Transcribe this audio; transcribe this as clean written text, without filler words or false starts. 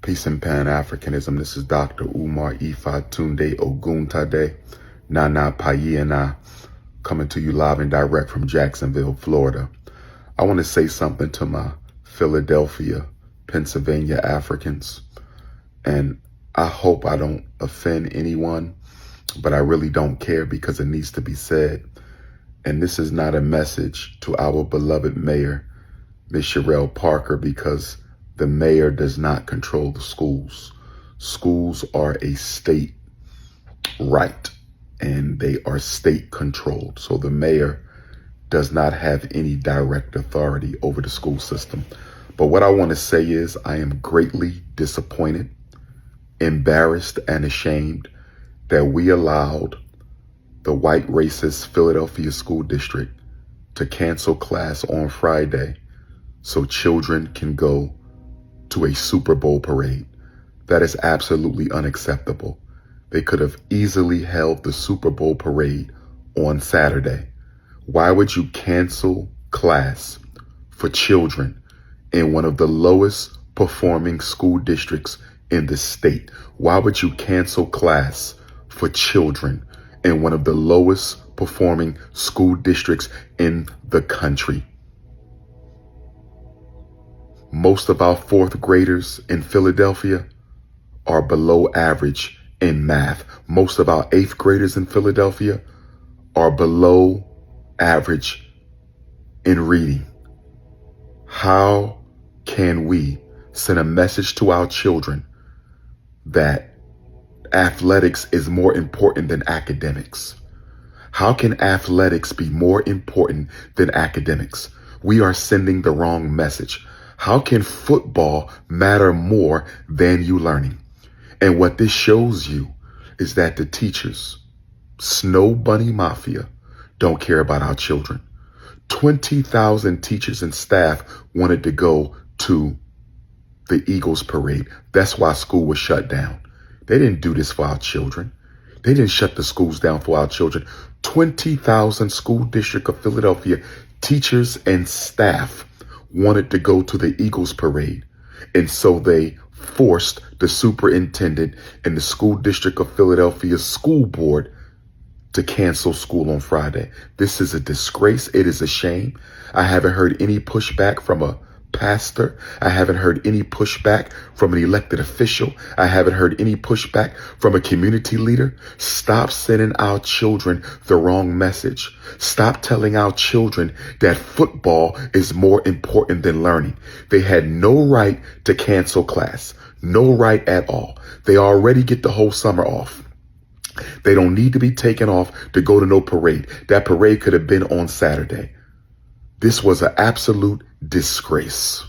Peace and Pan-Africanism. This is Dr. Umar Tunde Oguntade, Nana Payena, coming to you live and direct from Jacksonville, Florida. I want to say something to my Philadelphia, Pennsylvania Africans, and I hope I don't offend anyone, but I really don't care because it needs to be said. And this is not a message to our beloved mayor, Ms. Sherelle Parker, because the mayor does not control the schools. Schools are a state right, and they are state controlled. So the mayor does not have any direct authority over the school system. But what I want to say is I am greatly disappointed, embarrassed, and ashamed that we allowed the white racist Philadelphia School District to cancel class on Friday so children can go to a Super Bowl parade. That is absolutely unacceptable. They could have easily held the Super Bowl parade on Saturday. Why would you cancel class for children in one of the lowest performing school districts in the state? Why would you cancel class for children in one of the lowest performing school districts in the country? Most of our fourth graders in Philadelphia are below average in math. Most of our eighth graders in Philadelphia are below average in reading. How can we send a message to our children that athletics is more important than academics? How can athletics be more important than academics? We are sending the wrong message. How can football matter more than you learning? And what this shows you is that the teachers, Snow Bunny Mafia, don't care about our children. 20,000 teachers and staff wanted to go to the Eagles parade. That's why school was shut down. They didn't do this for our children. They didn't shut the schools down for our children. 20,000 school district of Philadelphia teachers and staff wanted to go to the Eagles parade. And so they forced the superintendent and the school district of Philadelphia school board to cancel school on Friday. This is a disgrace. It is a shame. I haven't heard any pushback from a pastor. I haven't heard any pushback from an elected official. I haven't heard any pushback from a community leader. Stop sending our children the wrong message. Stop telling our children that football is more important than learning. They had no right to cancel class. No right at all. They already get the whole summer off. They don't need to be taken off to go to no parade. That parade could have been on Saturday. This was an absolute disgrace.